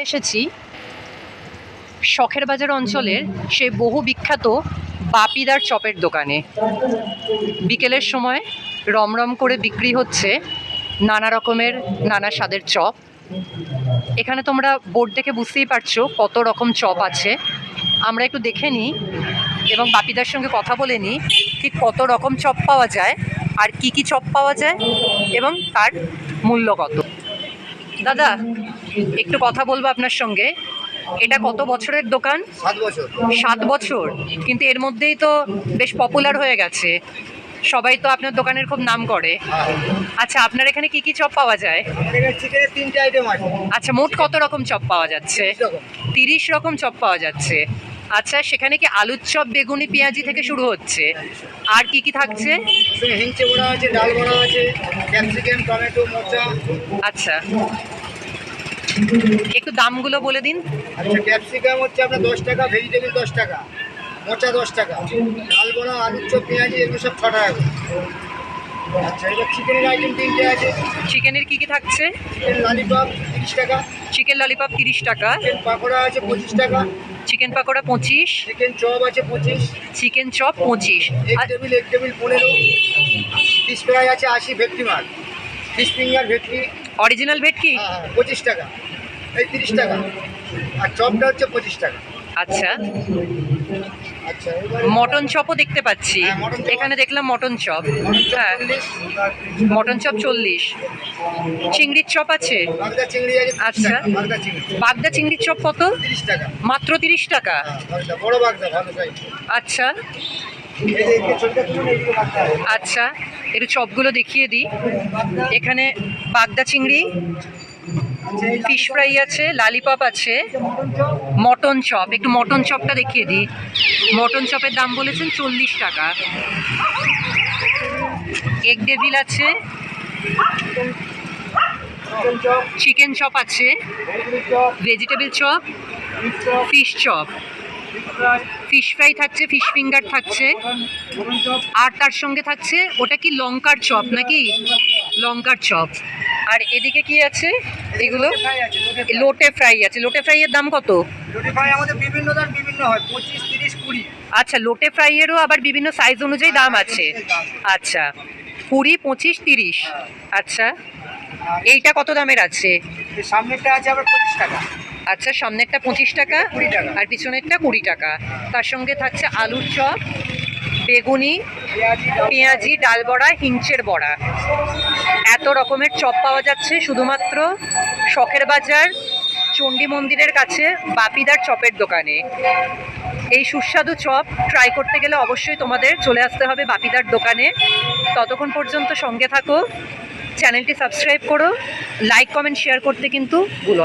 এসেছি শখের বাজার অঞ্চলের সেই বহু বিখ্যাত বাপিদার চপের দোকানে। বিকেলের সময় রমরম করে বিক্রি হচ্ছে নানা রকমের নানা স্বাদের চপ। এখানে তোমরা বোর্ড দেখে বুঝতেই পারছো কত রকম চপ আছে। আমরা একটু দেখে নিই এবং বাপিদার সঙ্গে কথা বলে নিই ঠিক কত রকম চপ পাওয়া যায় আর কি কি চপ পাওয়া যায় এবং তার মূল্য কত। দাদা, একটু কথা বলবো আপনার সঙ্গে। এটা কত বছরের দোকান? 7 বছর। 7 বছর, কিন্তু এর মধ্যেই তো বেশ পপুলার হয়ে গেছে, সবাই তো আপনার দোকানের খুব নাম করে। আচ্ছা, আপনার এখানে কি কি চপ পাওয়া যায়? চিকেনের 3টে আইটেম আছে। আচ্ছা, মোট কত রকম চপ পাওয়া যাচ্ছে? 30 রকম চপ পাওয়া যাচ্ছে। আচ্ছা, সেখানে কি আলুর চপ, বেগুনি, পেঁয়াজি থেকে শুরু হচ্ছে? আর কি কি থাকছে? হিংচে বড়া আছে, ডাল বড়া আছে, ক্যাপসিকাম, টমেটো, মোচা। আচ্ছা, একটু দামগুলো বলে দিন। আচ্ছা, ক্যাপসিকাম হচ্ছে আপনার 10 টাকা, ভেজিটেবল 10 টাকা, মোচা 10 টাকা, ডাল বড়া, আলুর চপ, পেঁয়াজি এগুলো সব 6 টাকা। আচ্ছা, এবার চিকেনের আইটেম 3টে আছে। চিকেনের কি কি থাকছে? চিকেন ললিপপ 30 টাকা, চিকেন ললিপপ 30 টাকা, চিকেন পাকোড়া আছে 25 টাকা, চিকেন পাকোড়া 25, চিকেন চপ আছে 25, চিকেন চপ 25, এক টেবিল 15, ফিশ ফ্রাই আছে 80, ভেটকি মাছ, ফিশ ফিঙ্গার ভেটকি অরিজিনাল ভেটকি 25 টাকা, এই 30 টাকা, আর চপটা হচ্ছে 25 টাকা। আচ্ছা, আচ্ছা, মটন চপও দেখতে পাচ্ছি। হ্যাঁ, মটন চপ। এখানে দেখলাম মটন চপ। হ্যাঁ, মটন চপ 40। চিংড়ির চপ আছে? বাগদা চিংড়ি আছে 30 আচ্ছা। টাকা, বাগদা চিংড়ি বাগদা চিংড়ির চপ কত? 30 টাকা, মাত্র 30 টাকা। বাগদা বড় বাগদা ভালো সাইজ। আচ্ছা এই যে এই ছোটটা তুলুন, এইগুলো বাগদা। আচ্ছা, একটু চপগুলো দেখিয়ে দিই। এখানে বাগদা চিংড়ি, ফিশ ফ্রাই আছে, লালিপপ আছে, মটন চপ। একটু মটন চপটা দেখিয়ে দিই। মটন চপের দাম বলেছেন 40 টাকা। এগ ডেভিল আছে, চিকেন চপ আছে, vegetable chop, fish chop, fish fry থাকছে, ফিশ ফিঙ্গার থাকছে, আর তার সঙ্গে থাকছে ওটা কি লঙ্কার চপ নাকি? লঙ্কার চপ। আর এদিকে কি আছে? এগুলো লোটে ফ্রাই আছে। লোটে ফ্রাইয়ের দাম কত? লোটে ফ্রাই আমাদের বিভিন্ন দাম বিভিন্ন হয়, 25, 30, 20। আচ্ছা, লোটে ফ্রাইয়েরও আবার বিভিন্ন সাইজ অনুযায়ী দাম আছে। আচ্ছা, 20, 25, 30। আচ্ছা, এইটা কত দামের আছে? সামনেরটা আছে আবার 25 টাকা। আচ্ছা, সামনেরটা 25 টাকা 20 টাকা, আর পিছনেরটা 20 টাকা। তার সঙ্গে থাকছে আলুর চপ, বেগুনি, পেঁয়াজি, ডাল বড়া, হিংচের বড়া। এত রকমের চপ পাওয়া যাচ্ছে শুধুমাত্র শখের বাজার চণ্ডী মন্দিরের কাছে বাপিদার চপের দোকানে। এই সুস্বাদু চপ ট্রাই করতে গেলে অবশ্যই তোমাদের চলে আসতে হবে বাপিদার দোকানে। ততক্ষণ পর্যন্ত সঙ্গে থাকো, চ্যানেলটি সাবস্ক্রাইব করো, লাইক কমেন্ট শেয়ার করতে কিন্তু ভুলো না।